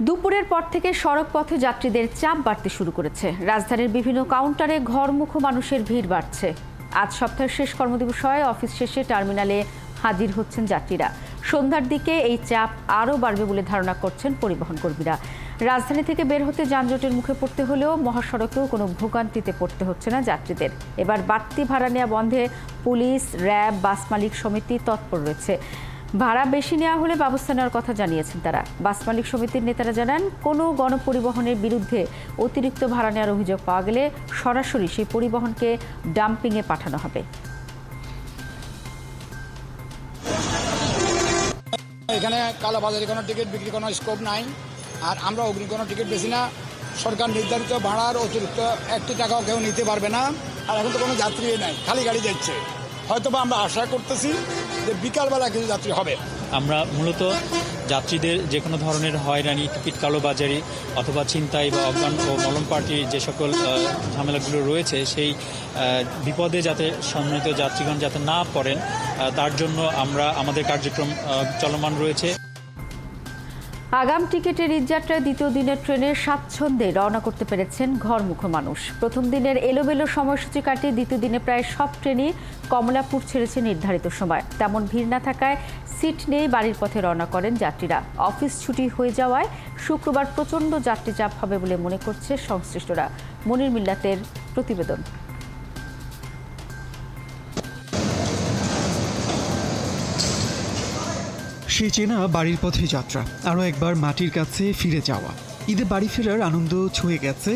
দুপুরের পর থেকে সড়ক পথে যাত্রীদের চাপ বাড়তে শুরু করেছে। রাজধানীর বিভিন্ন কাউন্টারে ঘরমুখো মানুষের ভিড় বাড়ছে। আজ সপ্তাহের শেষ কর্মদিবস হয়, অফিস শেষে টার্মিনালে হাজির হচ্ছেন যাত্রীরা। সন্ধ্যার দিকে এই চাপ আরও বাড়বে বলে ধারণা করছেন পরিবহন কর্মীরা। রাজধানী থেকে বের হতে যানজটের মুখে পড়তে হলেও মহাসড়কেও কোনো ভোগান্তিতে পড়তে হচ্ছে না যাত্রীদের। এবার বাড়তি ভাড়া নেওয়া বন্ধে পুলিশ, র্যাব, বাস মালিক সমিতি তৎপর রয়েছে। ভাড়া বেশি নেওয়া হলে ব্যবস্থা নেওয়ার কথা জানিয়েছেন তারা। বাস মালিক সমিতির নেতারা জানান, কোনো গণপরিবহনের বিরুদ্ধে অতিরিক্ত ভাড়া নেওয়ার অভিযোগ পাওয়া গেলে সরাসরি সেই পরিবহনকে ডাম্পিংয়ে পাঠানো হবে। এখানে কালোবাজারে কোনো টিকিট বিক্রি কোনো স্কোপ নাই, আর আমরা অগ্নি কোনো টিকিট বেশি না। সরকার নির্ধারিত ভাড়ার অতিরিক্ত 1 টাকাও কেউ নিতে পারবে না। আর এখন তো কোনো যাত্রী নাই, খালি গাড়ি যাচ্ছে। হয়তোবা আমরা আশা করতেছি যে বিকালবেলা কিছু যাত্রী হবে। আমরা মূলত যাত্রীদের যে কোনো ধরনের হয়রানি, টিকিট কালোবাজারি অথবা ছিনতাই বা অজ্ঞান ও মলম পার্টির যে সকল ঝামেলাগুলো রয়েছে, সেই বিপদে যাতে সম্মিলিত যাত্রীগণ যাতে না পড়েন, তার জন্য আমাদের কার্যক্রম চলমান রয়েছে। আগাম টিকিটের ঈদযাত্রায় দ্বিতীয় দিনের ট্রেনে স্বাচ্ছন্দ্যে রওনা করতে পেরেছেন ঘরমুখো মানুষ। প্রথম দিনের এলোমেলো সময়সূচি কাটিয়ে দ্বিতীয় দিনে প্রায় সব ট্রেনই কমলাপুর ছেড়েছে নির্ধারিত সময়। তেমন ভিড় না থাকায় সিট নেই বাড়ির পথে রওনা করেন যাত্রীরা। অফিস ছুটি হয়ে যাওয়ায় শুক্রবার প্রচণ্ড যাত্রী চাপ হবে বলে মনে করছে সংশ্লিষ্টরা। মনির মিল্লাতের প্রতিবেদন। সে চেনা বাড়ির পথে যাত্রা, আরও একবার মাটির কাছে ফিরে যাওয়া। ঈদে বাড়ি ফেরার আনন্দ ছুঁয়ে গেছে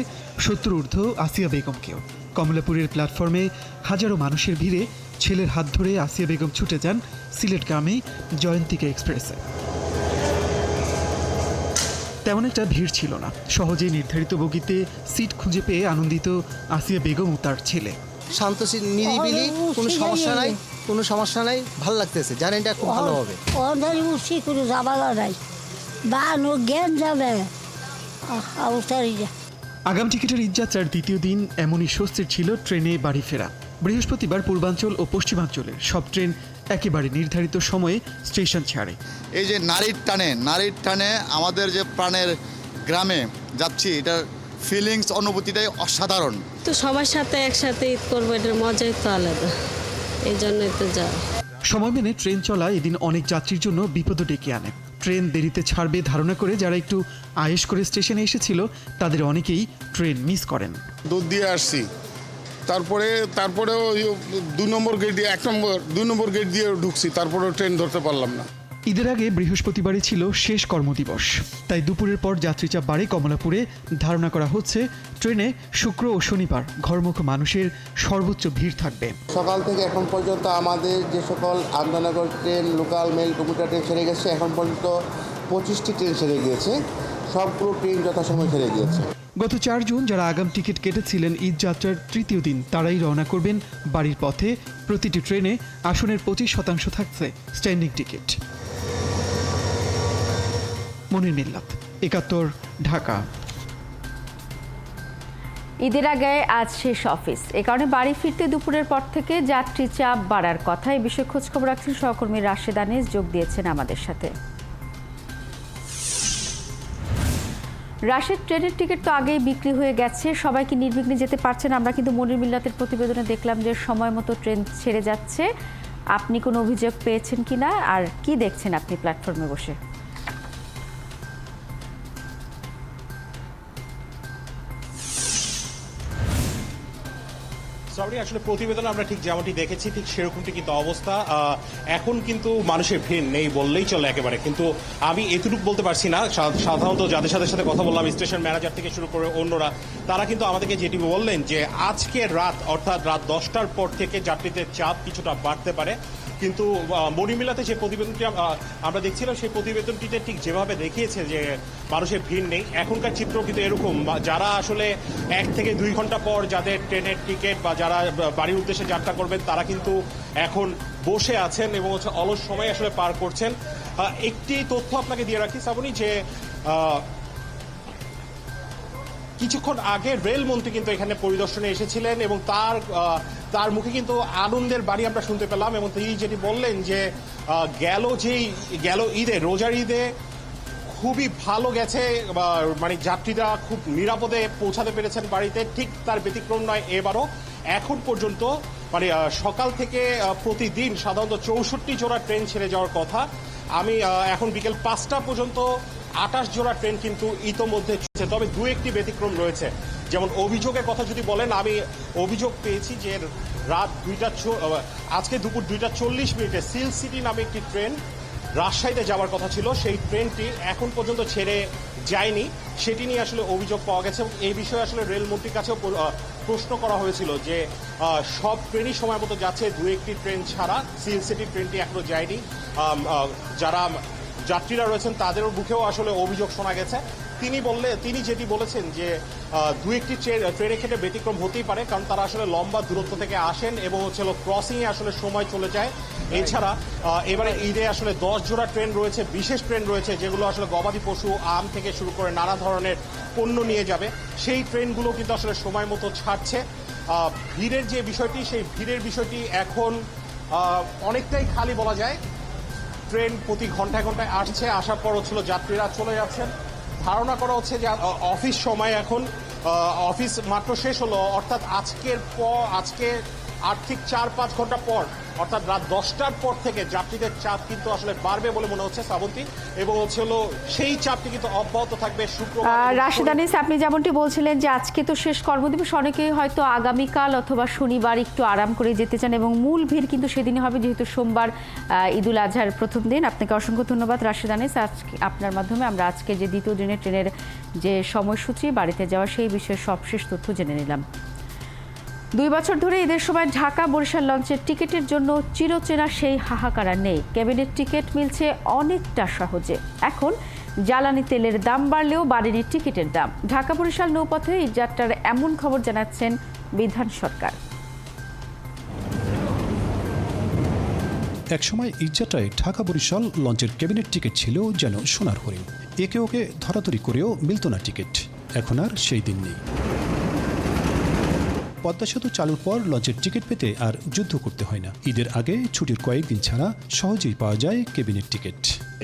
70 ঊর্ধ্ব আসিয়া বেগমকেও। কমলাপুরের প্ল্যাটফর্মে হাজারো মানুষের ভিড়ে ছেলের হাত ধরে আসিয়া বেগম ছুটে যান সিলেটগামী জয়ন্তিকা এক্সপ্রেসে। তেমন একটা ভিড় ছিল না, সহজেই নির্ধারিত বগিতে সিট খুঁজে পেয়ে আনন্দিত আসিয়া বেগম ও তার ছেলে। শান্ত, নিরিবিলি, কোনো সমস্যা নাই, ভালো লাগতেছে। জার্নিটা খুব ভালো হবে। আগাম টিকিটের ঈদযাত্রার দ্বিতীয় দিন এমনই স্বস্তির ছিল ট্রেনে বাড়ি ফেরা। বৃহস্পতিবার পূর্বাঞ্চল ও পশ্চিমাঞ্চলের সব ট্রেন একেবারে নির্ধারিত সময়ে স্টেশন ছাড়ে। এই যে নারীর টানে আমাদের যে প্রাণের গ্রামে যাচ্ছি, এটার ফিলিংস, অনুভূতিটাই অসাধারণ। তো সবার সাথে একসাথে ঈদ করবো, এটার মজাই তো আলাদা, এই জন্যই তো যাওয়া। সময় মেনে ট্রেন চলা এদিন অনেক যাত্রীর জন্য বিপদ ডেকে আনে। ট্রেন দেরিতে ছাড়বে ধারণা করে যারা একটু আয়েশ করে স্টেশনে এসেছিল, তাদের অনেকেই ট্রেন মিস করেন। দুধ দিয়ে আসছি, তারপরেও 2 নম্বর গেট দিয়ে 2 নম্বর গেট দিয়ে ঢুকছি, তারপরেও ট্রেন ধরতে পারলাম না। ঈদের আগে বৃহস্পতিবারই ছিল শেষ কর্মদিবস, তাই দুপুরের পর যাত্রীচাপ বাড়ে কমলাপুরে। ধারণা করা হচ্ছে ট্রেনে শুক্র ও শনিবার ঘরমুখো মানুষের সর্বোচ্চ ভিড় থাকবে। সকাল থেকে এখন পর্যন্ত আমাদের যে সকল আন্দোলনগর train, local mail, commuter train ছেড়ে গেছে, এখন পর্যন্ত 25টি ট্রেন ছেড়ে গিয়েছে। সবগুলো ট্রেন যথাসময় ছেড়ে গিয়েছে। গত 4 জুন যারা আগাম টিকিট কেটেছিলেন ঈদযাত্রার তৃতীয় দিন, তারাই রওনা করবেন বাড়ির পথে। প্রতিটি ট্রেনে আসনের 25% থাকছে স্ট্যান্ডিং টিকিট। মনির মিল্লাত, 71, ঢাকা। ঈদের আগে আজ শেষ অফিস, এ কারণে বাড়ি ফিরতে দুপুরের পর থেকে যাত্রী চাপ বাড়ার কথা। এই বিষয়ে খোঁজখবর রাখছেন সহকর্মী রাশেদ আনিস, যোগ দিয়েছেন আমাদের সাথে। রাশেদ, ট্রেনের টিকিট তো আগেই বিক্রি হয়ে গেছে, সবাই কি নির্বিঘ্নে যেতে পারছেন? আমরা কিন্তু মনির মিল্লাতের প্রতিবেদনে দেখলাম যে সময় মতো ট্রেন ছেড়ে যাচ্ছে। আপনি কোনো অভিযোগ পেয়েছেন কিনা, আর কি দেখছেন আপনি প্ল্যাটফর্মে বসে? আসলে প্রতিবেদন আমরা ঠিক যেমনটি দেখেছি ঠিক সেরকমটি কিন্তু অবস্থা। এখন কিন্তু মানুষের ভিড় নেই বললেই চলে একেবারে, কিন্তু আমি এতটুকু বলতে পারছি না। সাধারণত যাদের সাথে কথা বললাম, স্টেশন ম্যানেজার থেকে শুরু করে অন্যরা, তারা কিন্তু আমাদেরকে যেটি বললেন যে আজকে রাত, অর্থাৎ রাত 10টার পর থেকে যাত্রীদের চাপ কিছুটা বাড়তে পারে। কিন্তু মনির মিল্লাতে যে প্রতিবেদনটি আমরা দেখছিলাম, সেই প্রতিবেদনটিতে ঠিক যেভাবে দেখিয়েছে যে মানুষের ভিড় নেই, এখনকার চিত্র কিন্তু এরকম। যারা আসলে 1 থেকে 2 ঘন্টা পর যাদের ট্রেনের টিকিট বা যারা বাড়ির উদ্দেশ্যে যাত্রা করবেন, তারা কিন্তু এখন বসে আছেন এবং অলস সময় আসলে পার করছেন। একটি তথ্য আপনাকে দিয়ে রাখি শ্রাবণী, যে কিছুক্ষণ আগে রেলমন্ত্রী কিন্তু এখানে পরিদর্শনে এসেছিলেন এবং তার মুখে কিন্তু আনন্দের বাড়ি আমরা শুনতে পেলাম। এবং তিনি যেটি বললেন যে গেল ঈদে, রোজার ঈদে খুবই ভালো গেছে, মানে যাত্রীরা খুব নিরাপদে পৌঁছাতে পেরেছেন বাড়িতে। ঠিক তার ব্যতিক্রম নয় এবারও। এখন পর্যন্ত মানে সকাল থেকে প্রতিদিন সাধারণত 64 জোড়া ট্রেন ছেড়ে যাওয়ার কথা। আমি এখন বিকেল 5টা পর্যন্ত 28 জোড়া ট্রেন কিন্তু ইতোমধ্যে চলছে। তবে দু একটি ব্যতিক্রম রয়েছে। যেমন অভিযোগের কথা যদি বলেন, আমি অভিযোগ পেয়েছি যে আজকে দুপুর 2:40 সিল সিটি নামে একটি ট্রেন রাজশাহীতে যাওয়ার কথা ছিল, সেই ট্রেনটি এখন পর্যন্ত ছেড়ে যায়নি। সেটি নিয়ে আসলে অভিযোগ পাওয়া গেছে এবং এই বিষয়ে আসলে রেলমন্ত্রীর কাছেও প্রশ্ন করা হয়েছিল যে সব ট্রেনই সময় মতো যাচ্ছে, দু একটি ট্রেন ছাড়া সিল সিটি ট্রেনটি এখনো যায়নি। যারা যাত্রীরা রয়েছেন তাদেরও মুখেও আসলে অভিযোগ শোনা গেছে। তিনি যেটি বলেছেন যে দু একটি ট্রেনের ক্ষেত্রে ব্যতিক্রম হতেই পারে, কারণ তারা আসলে লম্বা দূরত্ব থেকে আসেন এবং ক্রসিংয়ে আসলে সময় চলে যায়। এছাড়া এবারে ঈদে আসলে 10 জোড়া ট্রেন রয়েছে, বিশেষ ট্রেন রয়েছে যেগুলো আসলে গবাদি পশু, আম থেকে শুরু করে নানা ধরনের পণ্য নিয়ে যাবে। সেই ট্রেনগুলো কিন্তু আসলে সময় মতো ছাড়ছে। ভিড়ের যে বিষয়টি, সেই ভিড়ের বিষয়টি এখন অনেকটাই খালি বলা যায়। ট্রেন প্রতি ঘন্টায় ঘন্টায় আসছে, আসার পর যাত্রীরা চলে যাচ্ছেন। ধারণা করা হচ্ছে যে অফিস সময় এখন অফিস মাত্র শেষ হলো, অর্থাৎ আজকে আর ঠিক 4-5 ঘন্টা পর, অর্থাৎ রাত 10টার পর থেকে যাত্রীদের চাপ কিন্তু আসলে বাড়বে বলে মনে হচ্ছে শ্রাবন্তী, এবং সেই চাপটি কিন্তু অব্যাহত থাকবে শুক্রবার। রাশিদ আনিস, আপনি যেমনটি বলছিলেন যে আজকে তো শেষ কর্মদিবস, অনেকেই হয়তো আগামীকাল অথবা শনিবার একটু আরাম করে যেতে চান এবং মূল ভিড় কিন্তু সেদিনই হবে, যেহেতু সোমবার ঈদুল আজহার প্রথম দিন। আপনাকে অসংখ্য ধন্যবাদ রাশিদ আনিস। আজকে আপনার মাধ্যমে আমরা আজকে যে দ্বিতীয় দিনের ট্রেনের যে সময়সূচি, বাড়িতে যাওয়া, সেই বিষয়ে সবশেষ তথ্য জেনে নিলাম। 2 বছর ধরে ঈদের সময় ঢাকা বরিশাল লঞ্চের টিকিটের জন্য চিরচেনা সেই হাহাকার আর নেই। ক্যাবিনেট টিকিট মিলছে অনেকটা সহজে। এখন জ্বালানি তেলের দাম বাড়লেও বাড়েনি টিকিটের দাম। ঢাকা বরিশাল নৌপথে ঈদযাত্রার এমন খবর জানাচ্ছেন বিধান সরকার। একসময় ঈদযাত্রায় ঢাকা বরিশাল লঞ্চের ক্যাবিনেট টিকিট ছিল যেন সোনার হরিণ। একে ওকে ধরাধরি করেও মিলত না টিকিট। এখন আর সেই দিন নেই। পদ্মা সেতু চালুর পর লঞ্চের টিকিট পেতে আর যুদ্ধ করতে হয় না। ঈদের আগে ছুটির কয়েকদিন ছাড়া সহজেই পাওয়া যায় ক্যাবিনেট টিকিট।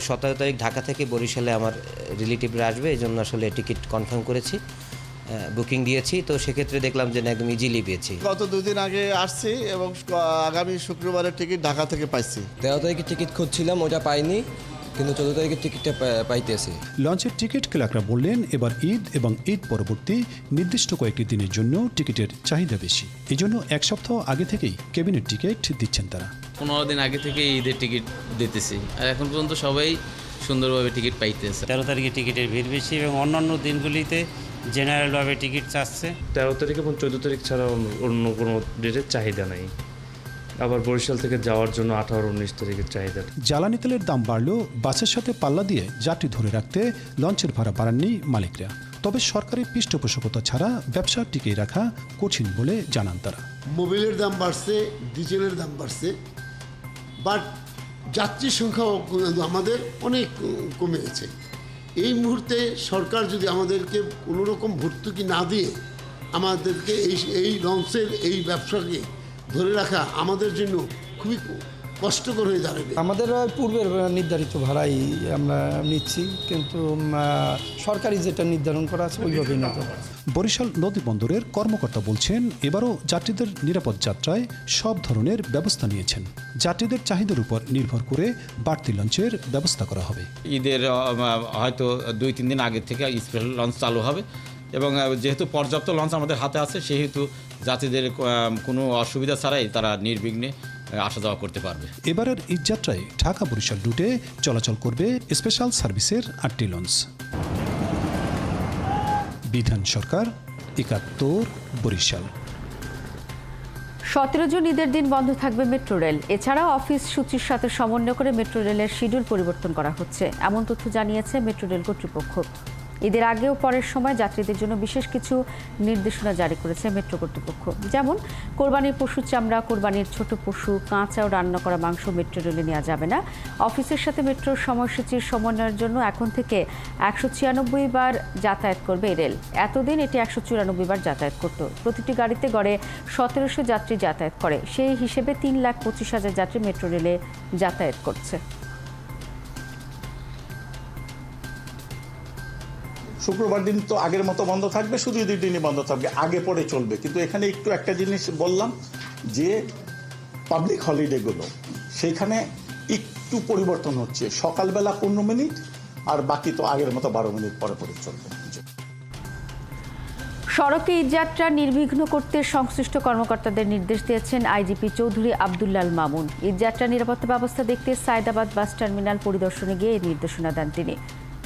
17 তারিখ ঢাকা থেকে বরিশালে আমার রিলেটিভরা আসবে, এই জন্য আসলে টিকিট কনফার্ম করেছি, বুকিং দিয়েছি। তো সেক্ষেত্রে দেখলাম যে একদম ইজিলি পেয়েছি। গত 2 দিন আগে আসছি এবং আগামী শুক্রবারের টিকিট ঢাকা থেকে পাইছি। 13 তারিখে টিকিট খুঁজছিলাম, ওটা পাইনি, কিন্তু 14 তারিখের টিকিটটা পাইতেছি। লঞ্চের টিকিট ক্লার্করা বললেন এবার ঈদ এবং ঈদ পরবর্তী নির্দিষ্ট কয়েকটি দিনের জন্য টিকিটের চাহিদা বেশি। এই জন্য 1 সপ্তাহ আগে থেকেই ক্যাবিনেট টিকিট দিচ্ছেন তারা। 15 দিন আগে থেকে ঈদের টিকিট দিতেছি, আর এখন পর্যন্ত সবাই সুন্দরভাবে টিকিট পাইতেছে। 13 তারিখে টিকিটের ভিড় বেশি এবং অন্যান্য দিনগুলিতে জেনারেলভাবে টিকিট চাচ্ছে। 13 তারিখ এবং 14 তারিখ ছাড়া অন্য কোনো ডেটের চাহিদা নাই। আবার বরিশাল থেকে যাওয়ার জন্য 18-19 তারিখের চাহিদা। জ্বালানি তেলের দাম বাড়লেও বাসের সাথে পাল্লা দিয়ে যাত্রী ধরে রাখতে লঞ্চের ভাড়া বাড়াননি মালিকরা। তবে সরকারি পৃষ্ঠপোষকতা ছাড়া ব্যবসা টিকিয়ে রাখা কঠিন বলে জানান তারা। মোবিলের দাম বাড়ছে, ডিজেলের দাম বাড়ছে, বাট যাত্রীর সংখ্যাও আমাদের অনেক কমে গেছে। এই মুহূর্তে সরকার যদি আমাদেরকে কোনো রকম ভর্তুকি না দিয়ে আমাদেরকে এই লঞ্চের এই ব্যবসাকে ধরে রাখা আমাদের জন্য খুবই কষ্টকর হয়ে দাঁড়াবে। আমাদের পূর্বের নির্ধারিত ভাড়াই আমরা নিচ্ছি, কিন্তু সরকারি যেটা নির্ধারণ করা আছে ওইভাবেই নিতে হবে। বরিশাল নদী বন্দরের কর্মকর্তা বলছেন এবারও যাত্রীদের নিরাপদ যাত্রায় সব ধরনের ব্যবস্থা নিয়েছেন। যাত্রীদের চাহিদার উপর নির্ভর করে বাড়তি লঞ্চের ব্যবস্থা করা হবে। ঈদের হয়তো 2-3 দিন আগে থেকে স্পেশাল লঞ্চ চালু হবে এবং যেহেতু পর্যাপ্ত লঞ্চ আমাদের হাতে আছে, সেহেতু যাত্রীদের কোনো অসুবিধা ছাড়াই তারা নির্বিঘ্নে আসা যাওয়া করতে পারবে। এবারের ঈদযাত্রায় ঢাকা বরিশাল রুটে চলাচল করবে স্পেশাল সার্ভিসের 8টি লঞ্চ। বিধান সরকার, 71 বরিশাল। 17 জুন ঈদের দিন বন্ধ থাকবে মেট্রো রেল। এছাড়াও অফিস সূচির সাথে সমন্বয় করে মেট্রো রেলের শিডিউল পরিবর্তন করা হচ্ছে, এমন তথ্য জানিয়েছে মেট্রো রেল কর্তৃপক্ষ। ঈদের আগে ও পরের সময় যাত্রীদের জন্য বিশেষ কিছু নির্দেশনা জারি করেছে মেট্রো কর্তৃপক্ষ। যেমন কোরবানির পশুর চামড়া, কোরবানির ছোট পশু, কাঁচা ও রান্না করা মাংস মেট্রো রেলে নেওয়া যাবে না। অফিসের সাথে মেট্রোর সময়সূচির সমন্বয়ের জন্য এখন থেকে 196 বার যাতায়াত করবে এই রেল। এতদিন এটি 194 বার যাতায়াত করত। প্রতিটি গাড়িতে গড়ে 1700 যাত্রী যাতায়াত করে। সেই হিসেবে 3,25,000 যাত্রী মেট্রো রেলে যাতায়াত করছে। শুক্রবার দিন তো আগের মতো বন্ধ থাকবে, শুধু 2 দিনই বন্ধ থাকবে, আগে পরে চলবে। কিন্তু এখানে একটু একটা জিনিস বললাম যে পাবলিক হলিডেগুলো সেইখানে একটু পরিবর্তন হচ্ছে, সকালবেলা 15 মিনিট আর বাকি তো আগের মতো 12 মিনিট পরে পরে চলবে। সড়কে ঈদযাত্রা নির্বিঘ্ন করতে সংশ্লিষ্ট কর্মকর্তাদের নির্দেশ দিয়েছেন আইজিপি চৌধুরী আব্দুল্লাল মামুন। ঈদযাত্রার নিরাপত্তা ব্যবস্থা দেখতে সায়েদাবাদ বাস টার্মিনাল পরিদর্শনে গিয়ে এই নির্দেশনা দেন তিনি।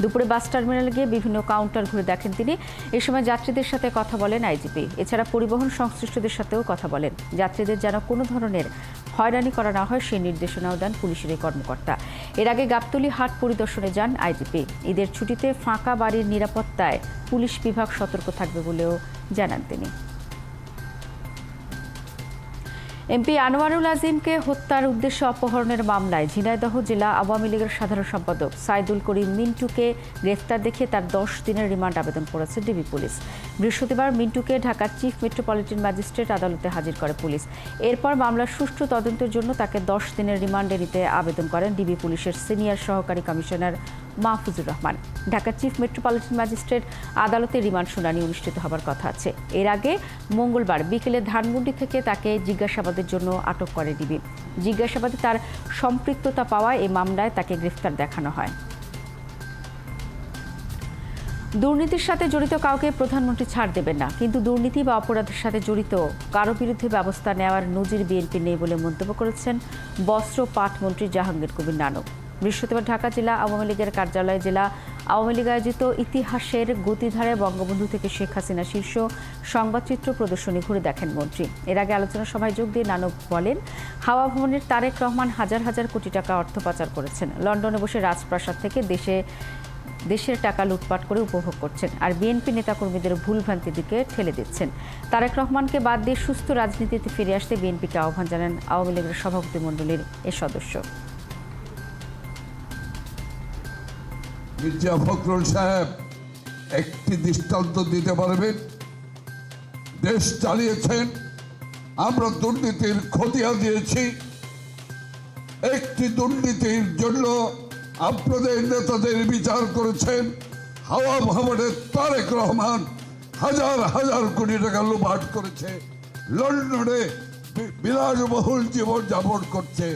দুপুরে বাস টার্মিনালে গিয়ে বিভিন্ন কাউন্টার ঘুরে দেখেন তিনি। এ সময় যাত্রীদের সাথে কথা বলেন আইজিপি। এছাড়া পরিবহন সংশ্লিষ্টদের সাথেও কথা বলেন। যাত্রীদের যেন কোনো ধরনের হয়রানি করা না হয় সেই নির্দেশনাও দেন পুলিশের এই কর্মকর্তা। এর আগে গাবতলী হাট পরিদর্শনে যান আইজিপি। ঈদের ছুটিতে ফাঁকা বাড়ির নিরাপত্তায় পুলিশ বিভাগ সতর্ক থাকবে বলেও জানান তিনি। এমপি আনোয়ারুল আজিমকে হত্যার উদ্দেশ্যে অপহরণের মামলায় ঝিনাইদহ জেলা আওয়ামী লীগের সাধারণ সম্পাদক সাইদুল করিম মিন্টুকে গ্রেফতার দেখিয়ে তার 10 দিনের রিমান্ড আবেদন করেছে ডিবি পুলিশ। বৃহস্পতিবার মিন্টুকে ঢাকার চিফ মেট্রোপলিটন ম্যাজিস্ট্রেট আদালতে হাজির করে পুলিশ। এরপর মামলার সুষ্ঠু তদন্তের জন্য তাকে 10 দিনের রিমান্ডে নিতে আবেদন করেন ডিবি পুলিশের সিনিয়র সহকারী কমিশনার মাহফুজুর রহমান। ঢাকার চিফ মেট্রোপলিটন ম্যাজিস্ট্রেট আদালতে রিমান্ড শুনানি অনুষ্ঠিত হবার কথা আছে। এর আগে মঙ্গলবার বিকেলে ধানমন্ডি থেকে তাকে জিজ্ঞাসাবাদের জন্য আটক করে ডিবি। জিজ্ঞাসাবাদে তার সম্পৃক্ততা পাওয়ায় এই মামলায় তাকে গ্রেফতার দেখানো হয়। দুর্নীতির সাথে জড়িত কাউকে প্রধানমন্ত্রী ছাড় দেবেন না, কিন্তু দুর্নীতি বা অপরাধের সাথে জড়িত কারো বিরুদ্ধে ব্যবস্থা নেওয়ার নজির বিএনপি নেই বলে মন্তব্য করেছেন বস্ত্র পাট মন্ত্রী জাহাঙ্গীর কবির নানক। বৃহস্পতিবার ঢাকা জেলা আওয়ামী লীগের কার্যালয়ে জেলা আওয়ামী লীগ আয়োজিত ইতিহাসের গতিধারায় বঙ্গবন্ধু থেকে শেখ হাসিনা শীর্ষ সংবাদচিত্র প্রদর্শনী ঘুরে দেখেন মন্ত্রী। এর আগে আলোচনা সভায় যোগ দিয়ে নানক বলেন, হাওয়া ভবনের তারেক রহমান হাজার হাজার কোটি টাকা অর্থ পাচার করেছেন। লন্ডনে বসে রাজপ্রাসাদ থেকে দেশের টাকা লুটপাট করে উপভোগ করছেন, আর বিএনপি নেতাকর্মীদের ভুলভ্রান্তির দিকে ঠেলে দিচ্ছেন। তারেক রহমানকে বাদ দিয়ে সুস্থ রাজনীতিতে ফিরে আসতে বিএনপিকে আহ্বান জানান আওয়ামী লীগের সভাপতি মণ্ডলীর এ সদস্য। মির্জা ফখরুল সাহেব একটি দৃষ্টান্ত দিতে পারবেন? দেশ চালিয়েছেন, আমরা দুর্নীতির খতিয়ান দিয়েছি। একটি দুর্নীতির জন্য আপনাদের নেতাদের বিচার করেছেন। হাওয়া ভবনের তারেক রহমান হাজার হাজার কোটি টাকা লুটপাট করেছে, লন্ডনে বিলাসবহুল জীবন যাপন করছে।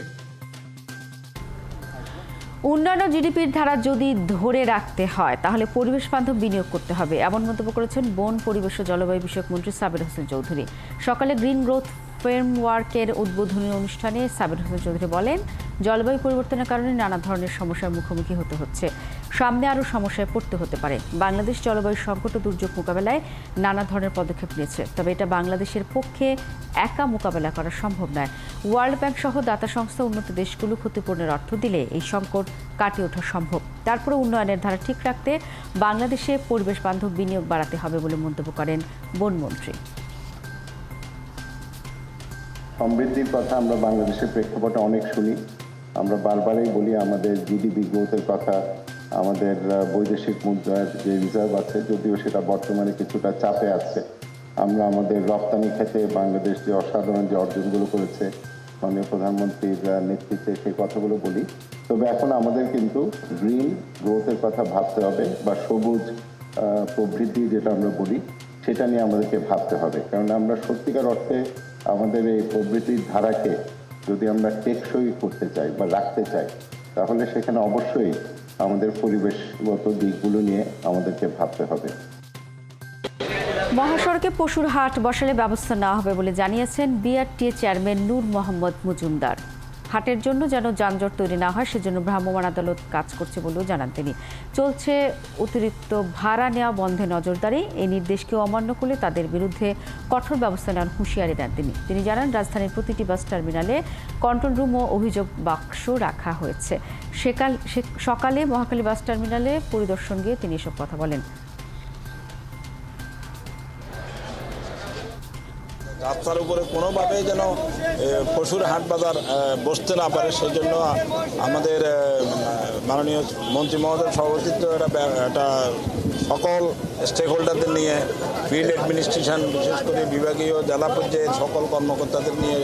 উন্নয়ন জিডিপির ধারা যদি ধরে রাখতে হয় তাহলে পরিবেশ বান্ধব বিনিয়োগ করতে হবে, এমন মন্তব্য করেছেন বন, পরিবেশ ও জলবায়ু বিষয়ক মন্ত্রী সাবির হোসেন চৌধুরী। সকালে গ্রিন গ্রোথ ফ্রেমওয়ার্কের উদ্বোধনী অনুষ্ঠানে সাবির হোসেন চৌধুরী বলেন, জলবায়ু পরিবর্তনের কারণে নানা ধরনের সমস্যার মুখোমুখি হতে হচ্ছে, সামনে আরও সমস্যায় পড়তে হতে পারে। বাংলাদেশ জলবায়ু সংকট ও দুর্যোগ মোকাবেলায় নানা ধরনের পদক্ষেপ নিয়েছে, তবে এটা বাংলাদেশের পক্ষে একা মোকাবেলা করা সম্ভব নয়। ওয়ার্ল্ড ব্যাংক সহ দাতা সংস্থা উন্নত দেশগুলো ক্ষতিপূরণের অর্থ দিলে এই সংকট কাটিয়ে ওঠা সম্ভব। তারপরে উন্নয়নের ধারা ঠিক রাখতে বাংলাদেশে পরিবেশ বান্ধব বিনিয়োগ বাড়াতে হবে বলে মন্তব্য করেন বনমন্ত্রী। সমৃদ্ধির কথা আমরা বাংলাদেশের প্রেক্ষাপটে অনেক শুনি, আমরা বারবারই বলি আমাদের জিডিপি গ্রোথের কথা, আমাদের বৈদেশিক মুদ্রার যে রিজার্ভ আছে যদিও সেটা বর্তমানে কিছুটা চাপে আছে। আমরা আমাদের রপ্তানি ক্ষেত্রে বাংলাদেশ যে অসাধারণ যে অর্জনগুলো করেছে মাননীয় প্রধানমন্ত্রীর নেতৃত্বে সেই কথাগুলো বলি। তবে এখন আমাদের কিন্তু গ্রিন গ্রোথের কথা ভাবতে হবে, বা সবুজ প্রবৃদ্ধি যেটা আমরা বলি সেটা নিয়ে আমাদেরকে ভাবতে হবে। কারণ আমরা সত্যিকার অর্থে আমাদের এই প্রবৃত্তির ধারাকে যদি আমরা টেকসই করতে চাই বা রাখতে চাই তাহলে সেখানে অবশ্যই আমাদের পরিবেশগত দিকগুলো নিয়ে আমাদেরকে ভাবতে হবে। মহাসড়কে পশুর হাট বসালে ব্যবস্থা নেওয়া হবে বলে জানিয়েছেন বিআরটিএ চেয়ারম্যান নূর মোহাম্মদ মজুমদার। হাটের জন্য যেন যানজট তৈরি না হয় সেজন্য ভ্রাম্যমাণ আদালত কাজ করছে বলেও জানান তিনি। চলছে অতিরিক্ত ভাড়া নেওয়া বন্ধে নজরদারি, এই নির্দেশকে অমান্য করলে তাদের বিরুদ্ধে কঠোর ব্যবস্থা নেওয়ার হুঁশিয়ারি দেন তিনি জানান রাজধানীর প্রতিটি বাস টার্মিনালে কন্ট্রোল রুম ও অভিযোগ বাক্স রাখা হয়েছে। সকালে মহাখালী বাস টার্মিনালে পরিদর্শন গিয়ে তিনি এসব কথা বলেন। রাস্তার উপরে কোনোভাবে যেন পশুর হাট বাজার বসতে না পারে সেই জন্য আমাদের মাননীয় মন্ত্রী মহোদয়ের সভাপতিত্ব একটা সকল স্টেক হোল্ডারদের নিয়ে ফিল্ড অ্যাডমিনিস্ট্রেশন বিশেষ করে বিভাগীয় জেলা পর্যায়ের সকল কর্মকর্তাদের নিয়ে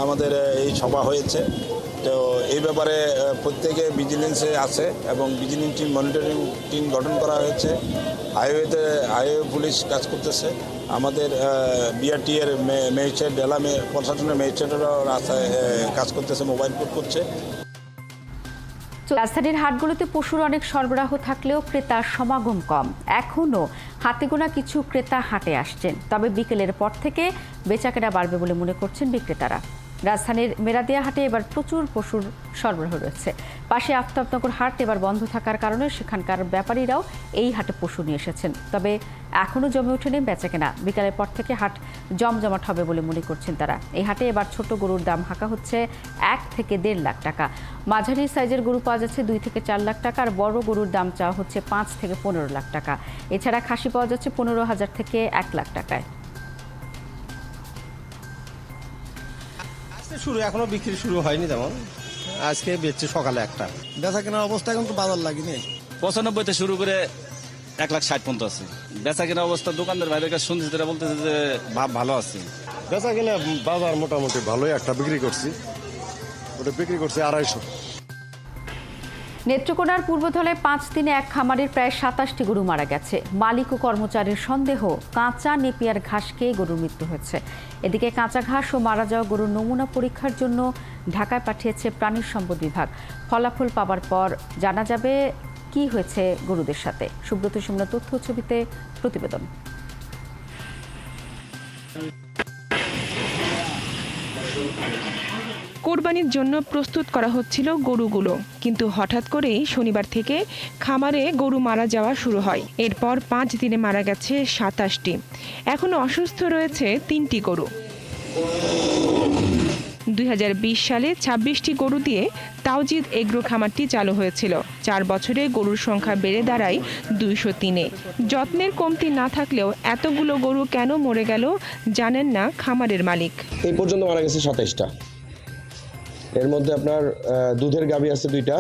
আমাদের এই সভা হয়েছে। তো এই ব্যাপারে প্রত্যেকে ভিজিলেন্সে আছে এবং ভিজিলেন্স টিম, মনিটরিং টিম গঠন করা হয়েছে। হাইওয়ে পুলিশ কাজ করতেছে, আমাদের বিআরটি এর ম্যাজিস্ট্রেট জেলা প্রশাসনের ম্যাজিস্ট্রেটেরাও রাস্তায় কাজ করতেছে, মোবাইল কোর্ট করছে। রাজধানীর হাটগুলোতে পশুর অনেক সরবরাহ থাকলেও ক্রেতার সমাগম কম। এখনও হাতে গোনা কিছু ক্রেতা হাটে আসছেন, তবে বিকেলের পর থেকে বেচাকেনা বাড়বে বলে মনে করছেন বিক্রেতারা। রাজধানীর মেরাদিয়া হাটে এবার প্রচুর পশুর সরবরাহ রয়েছে। পাশে আফতাবনগর হাট এবার বন্ধ থাকার কারণে সেখানকার ব্যাপারীরাও এই হাটে পশু নিয়ে এসেছেন, তবে এখনও জমে ওঠেনি বেচাকেনা। বিকালের পর থেকে হাট জমজমাট হবে বলে মনে করছেন তারা। এই হাটে এবার ছোট গরুর দাম হাঁকা হচ্ছে 1 থেকে 1.5 লাখ টাকা। মাঝারি সাইজের গরু পাওয়া যাচ্ছে 2 থেকে 4 লাখ টাকা, আর বড় গরুর দাম চাওয়া হচ্ছে 5 থেকে 15 লাখ টাকা। এছাড়া খাসি পাওয়া যাচ্ছে 15,000 থেকে 1 লাখ টাকায়। শুরু এখনো বিক্রি শুরু হয়নি, যেমন আজকে বেচছে সকালে একটা। বেচা কেনার অবস্থা এখন তো বাজার লাগেনি। 95 শুরু করে 1,60,000 পর্যন্ত আছে বেচা কেনা অবস্থা। দোকানদার ভাইদের কাছে শুনছি তারা বলতেছে যে ভাব ভালো আছে। বেচা কেনা বাজার মোটামুটি ভালোই, একটা বিক্রি করছি, ওটা বিক্রি করছি 250। নেত্রকোনার পূর্বধলে 5 দিনে এক খামারের প্রায় 27টি গরু মারা গেছে। মালিক ও কর্মচারীর সন্দেহ কাঁচা নেপিয়ার ঘাস খেয়ে গরুর মৃত্যু হয়েছে। এদিকে কাঁচা ঘাস ও মারা যাওয়া গরুর নমুনা পরীক্ষার জন্য ঢাকায় পাঠিয়েছে প্রাণী সম্পদ বিভাগ। ফলাফল পাওয়ার পর জানা যাবে কি হয়েছে গরুদের সাথে। সুব্রত সুমনা তথ্য ছবিতে প্রতিবেদন। কোরবানির জন্য প্রস্তুত করা হচ্ছিল গরুগুলো, কিন্তু হঠাৎ করেই শনিবার থেকে খামারে গরু মারা যাওয়া শুরু হয়। এরপর 5 দিনে মারা গেছে 27টি। এখনো অসুস্থ রয়েছে 3টি গরু। 2020 সালে 26টি গরু দিয়ে তাওজিদ এগ্রো খামারটি চালু হয়েছিল। 4 বছরে গরুর সংখ্যা বেড়ে দাঁড়ায় 203-এ। যত্নের কমতি না থাকলেও এতগুলো গরু কেন মরে গেল জানেন না খামারের মালিক। এই পর্যন্ত মারা গেছে 27টা। এর মধ্যে আপনার দুধের গাভী আছে 2টা,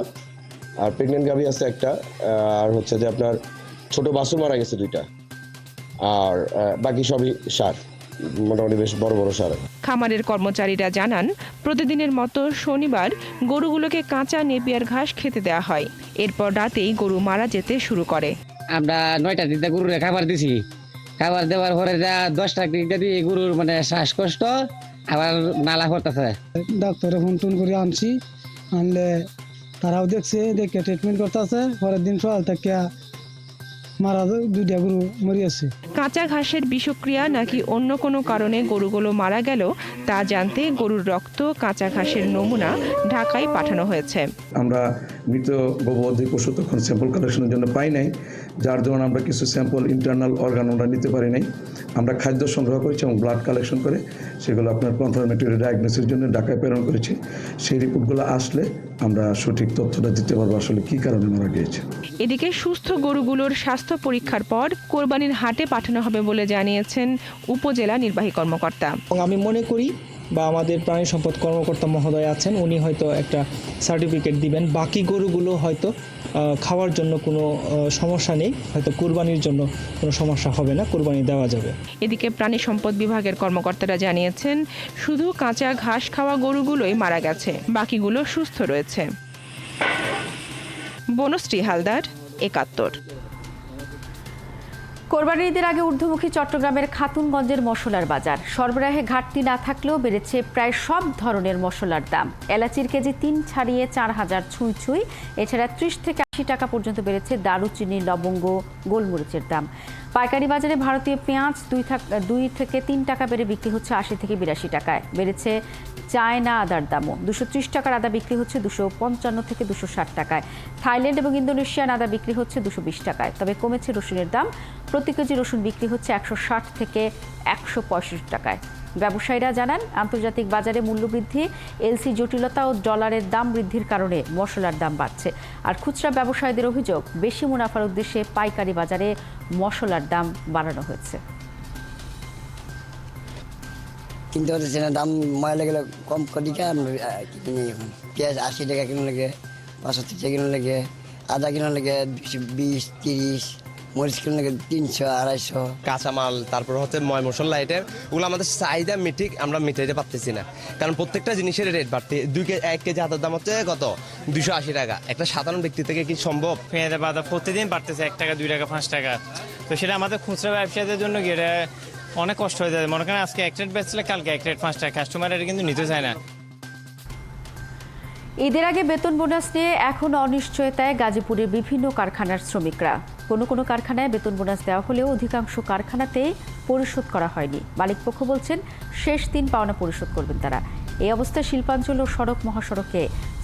আর প্রেগনেন্ট গাভী আছে 1টা, আর হচ্ছে যে আপনার ছোট বাছুর মারা গেছে 2টা, আর বাকি সবই সার, মোটামুটি বেশ বড় বড় সার। খামারের কর্মচারীরা জানান, প্রতিদিনের মতো শনিবার গরুগুলোকে কাঁচা নেপিয়ার ঘাস খেতে দেওয়া হয়। এরপর রাতেই গরু মারা যেতে শুরু করে। আমরা 9টা দিতে গরুরে খাবার দিছি। খাবার দেওয়ার পরে যা 10টা দিকে দিয়ে গরুর মানে শ্বাসকষ্ট আবার নালা করতেছে। ডাক্তারে ফোন টোন করে আনছি, আনলে তারাও দেখছে, দেখে ট্রিটমেন্ট করতেছে। পরের দিন সকাল থেকে মারা 2টা গরু মরিয়াছে। কাঁচা ঘাসের বিষক্রিয়া নাকি অন্য কোনো কারণে গরুগুলো মারা গেল তা জানতে গরুর রক্ত, কাঁচা ঘাসের নমুনা ঢাকায় পাঠানো হয়েছে। আমরা মৃত গর্ভবতী পশু তখন স্যাম্পল কালেকশনের জন্য পাই নাই, যার জন্য আমরা কিছু স্যাম্পল ইন্টারনাল অর্গান আমরা নিতে পারি নাই। আমরা খাদ্য সংগ্রহ করেছি এবং ব্লাড কালেকশন করে সেগুলো আপনার কনফার্মেটরি ডায়াগনোসিসের জন্য ঢাকায় প্রেরণ করেছি। সেই রিপোর্টগুলো আসলে আমরা সঠিক তথ্যটা দিতে পারবো আসলে কী কারণে মারা গিয়েছে। এদিকে সুস্থ গরুগুলোর স্বাস্থ্য পরীক্ষার পর কোরবানির হাটে পাঠানো হবে বলে জানিয়েছেন উপজেলা নির্বাহী কর্মকর্তা। আমি মনে করি বা আমাদের প্রাণী সম্পদ কর্মকর্তা মহোদয় আছেন, উনি হয়তো একটা সার্টিফিকেট দিবেন। বাকি গরুগুলো হয়তো খাওয়ার জন্য কোনো সমস্যা নেই, হয়তো কুরবানির জন্য কোনো সমস্যা হবে না, কুরবানি দেওয়া যাবে। এদিকে প্রাণী সম্পদ বিভাগের কর্মকর্তারা জানিয়েছেন, শুধু কাঁচা ঘাস খাওয়া গরুগুলোই মারা গেছে, বাকিগুলো সুস্থ রয়েছে। বনশ্রী হালদার, 71। কোরবানির ঈদের আগে ঊর্ধ্বমুখী চট্টগ্রামের খাতুনগঞ্জের মশলার বাজার। সরবরাহে ঘাটতি না থাকলেও বেড়েছে প্রায় সব ধরনের মশলার দাম। এলাচির কেজি 3 ছাড়িয়ে 4,000 ছুঁই। এছাড়া 30 থেকে 80 টাকা পর্যন্ত বেড়েছে দারুচিনি, লবঙ্গ, গোলমরিচের দাম। পাইকারি বাজারে ভারতীয় পেঁয়াজ 2 থেকে 3 টাকা বেড়ে বিক্রি হচ্ছে 80 থেকে 82 টাকায়। বেড়েছে চায়না আদার দামও। 230 টাকার আদা বিক্রি হচ্ছে 255 থেকে 260 টাকায়। থাইল্যান্ড এবং ইন্দোনেশিয়ান আদা বিক্রি হচ্ছে 220 টাকায়। তবে কমেছে রসুনের দাম। প্রতি কেজি রসুন বিক্রি হচ্ছে 160 থেকে 165 টাকায়। ব্যবসায়ীরা জানান, আন্তর্জাতিক বাজারে মূল্যবৃদ্ধি, এলসি জটিলতা ও ডলারের দাম বৃদ্ধির কারণে মশলার দাম বাড়ছে। আর খুচরা ব্যবসায়ীদের অভিযোগ, বেশি মুনাফার উদ্দেশ্যে পাইকারি বাজারে মশলার দাম বাড়ানো হয়েছে। কিনতে হচ্ছে না, দাম ময়লা গেলে কম করি এখন পেঁয়াজ 80 টাকা কিনো লাগে, 65 টাকা কিনো লাগে, আদা কিনো লাগে 220, 30, মরিচ কিনো লাগে 300, 250। কাঁচামাল, তারপর হচ্ছে ময় মশলা আইটেম, ওগুলো আমাদের চাহিদা আমরা মিটাইতে পারতেছি না, কারণ প্রত্যেকটা জিনিসের রেট বাড়তে। 1 কেজি আদার দাম হচ্ছে কত 280 টাকা। একটা সাধারণ ব্যক্তি থেকে কি সম্ভব? পেঁয়াজের বাজার প্রতিদিন বাড়তেছে 1 টাকা, 2 টাকা, 5 টাকা। তো সেটা আমাদের খুচরা ব্যবসায়ীদের জন্য কি এটা অনেক কষ্ট হয়ে যায়। মনে করেন আজকে এক রেট বেচলে কালকে এক রেট 5 টাকা, কাস্টমার এটা কিন্তু নিতে চায় না। ঈদের আগে বেতন বোনাস নিয়ে এখন অনিশ্চয়তায় গাজীপুরের বিভিন্ন কারখানার শ্রমিকরা। কোনো কোনো কারখানায় বেতন বোনাস দেওয়া হলেও অধিকাংশ কারখানাতে পরিশোধ করা হয়নি। মালিকপক্ষ বলছেন শেষ দিন পাওনা পরিশোধ করবেন তারা। এই অবস্থায় শিল্পাঞ্চল ও সড়ক মহাসড়কে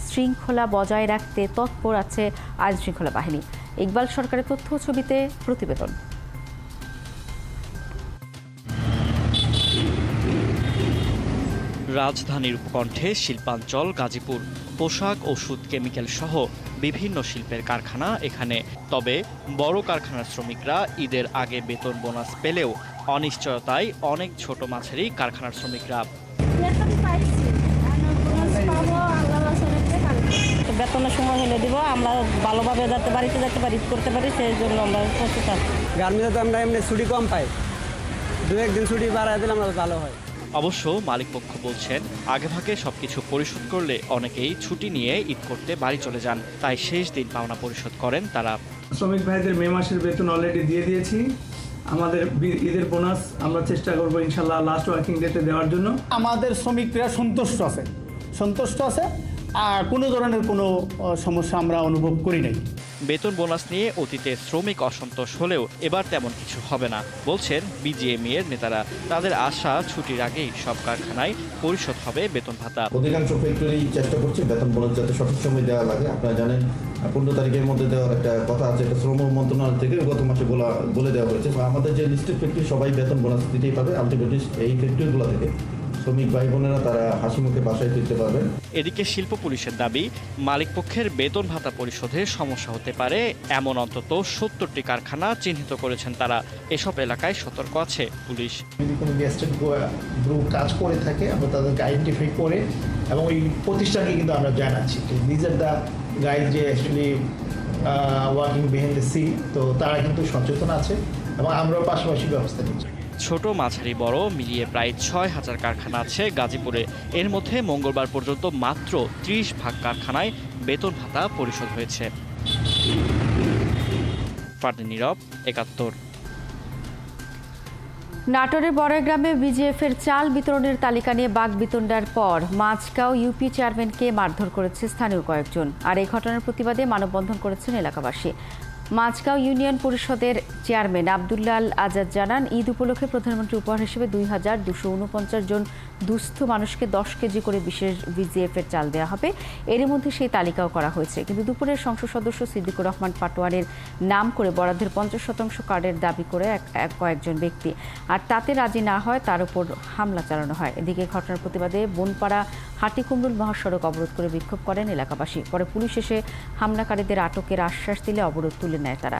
শৃঙ্খলা বজায় রাখতে তৎপর আছে আইনশৃঙ্খলা বাহিনী। ইকবাল সরকারের তথ্য ছবিতে প্রতিবেদন। রাজধানীর উপকণ্ঠে শিল্পাঞ্চল গাজীপুর। পোশাক, ওষুধ, কেমিক্যাল সহ বিভিন্ন শিল্পের কারখানা এখানে। তবে বড় কারখানার শ্রমিকরা ঈদের আগে বেতন বোনাস পেলেও অনিশ্চয়তায় অনেক ছোট মাছেরই কারখানার শ্রমিকরা। বেতনের সময় হলে দিব, আমরা ভালোভাবে যাতে বাড়িতে যেতে পারি, করতে পারি, সেই জন্য আমরা প্রস্তুত আছি। গার্মেন্টে তো আমরা এমনি ছুটি কম পাই, 2-1 দিন ছুটি বাড়ায় দিলে আমরা ভালো হয়। অবশ্য মালিকপক্ষ বলছেন আগেভাগে সবকিছু পরিশোধ করলে অনেকেই ছুটি নিয়ে ঈদ করতে বাড়ি চলে যান, তাই শেষ দিন পাওনা পরিশোধ করেন তারা। শ্রমিক ভাইদের মে মাসের বেতন অলরেডি দিয়ে দিয়েছি। আমাদের ঈদের বোনাস আমরা চেষ্টা করবো ইনশাল্লাহ লাস্ট ওয়ার্কিং ডেতে দেওয়ার জন্য। আমাদের শ্রমিকরা সন্তুষ্ট আছে আর কোনো ধরনের কোনো সমস্যা আমরা অনুভব করি নাই। বেতন বোনাস নিয়ে অতীতে শ্রমিক অসন্তোষ হলেও এবার তেমন কিছু হবে না বলছেন বিজিএমইএ এর নেতারা। তাদের আশা ছুটির আগেই সব কারখানায় পরিশোধ হবে বেতন ভাতা। অধিকাংশ ফ্যাক্টরি চেষ্টা করছে বেতন বোনাস যাতে সঠিক সময় দেওয়া লাগে। আপনারা জানেন 15 তারিখের মধ্যে দেওয়ার একটা কথা আছে, এটা শ্রম মন্ত্রণালয় থেকে গত মাসে বলে দেওয়া হয়েছে। আমাদের যে লিস্টেড ফ্যাক্টরি সবাই বেতন বোনাস দিতেই পাবে। আলটিমেটলি এই ফ্যাক্টরিগুলো থেকে শ্রমিক ভাই বোনেরা তারা হাসি মুখে বাসায় ফিরতে পারবেন। এদিকে শিল্প পুলিশের দাবি মালিকপক্ষের বেতন ভাতা পরিশোধে সমস্যা হতে পারে এমন অন্তত 70টি কারখানা চিহ্নিত করেছেন তারা। এসব এলাকায় সতর্ক আছে পুলিশ। যদি কোনো গেস্টেড গ্রুপ কাজ করে থাকে আমরা তাদেরকে আইডেন্টিফাই করে এবং ওই প্রতিষ্ঠানকে কিন্তু আমরা জানাচ্ছি দিস আর দ্য গাইজ যে actually working behind the scene. তো তারা কিন্তু সচেতন আছে এবং আমরাও পাশাপাশি ব্যবস্থা নিচ্ছি। ছোট, মাঝারি, বড় মিলিয়ে প্রায় 6000 কারখানা আছে গাজীপুরে। এর মধ্যে মঙ্গলবার পর্যন্ত মাত্র 30 ভাগ কারখানায় বেতন ভাতা পরিশোধ হয়েছে। ফারদিন নীরব, 71। নাটোরের বড়গ্রামে বিজিএফের চাল বিতরণের তালিকা নিয়ে বাকবিতণ্ডার পর মাঝগাঁও ইউপি চেয়ারম্যানকে মারধর করেছে স্থানীয় কয়েকজন। আর এই ঘটনার প্রতিবাদে মানববন্ধন করেছেন এলাকাবাসী। মাঝগাঁও ইউনিয়ন পরিষদের চেয়ারম্যান আব্দুল্লাল আজাদ জানান, ঈদ উপলক্ষে প্রধানমন্ত্রী উপহার হিসেবে 2249 জন দুস্থ মানুষকে 10 কেজি করে বিশেষ বিজিএফের চাল দেওয়া হবে। এর মধ্যে সেই তালিকাও করা হয়েছে, কিন্তু দুপুরের সংসদ সদস্য সিদ্দিকুর রহমান পাটোয়ারের নাম করে বরাদ্দের 50% কার্ডের দাবি করে কয়েকজন ব্যক্তি, আর তাতে রাজি না হয় তার উপর হামলা চালানো হয়। এদিকে ঘটনার প্রতিবাদে বনপাড়া হাটিকুমরুল মহাসড়ক অবরোধ করে বিক্ষোভ করেন এলাকাবাসী। পরে পুলিশ এসে হামলাকারীদের আটকের আশ্বাস দিলে অবরোধ তুলে নেয় তারা।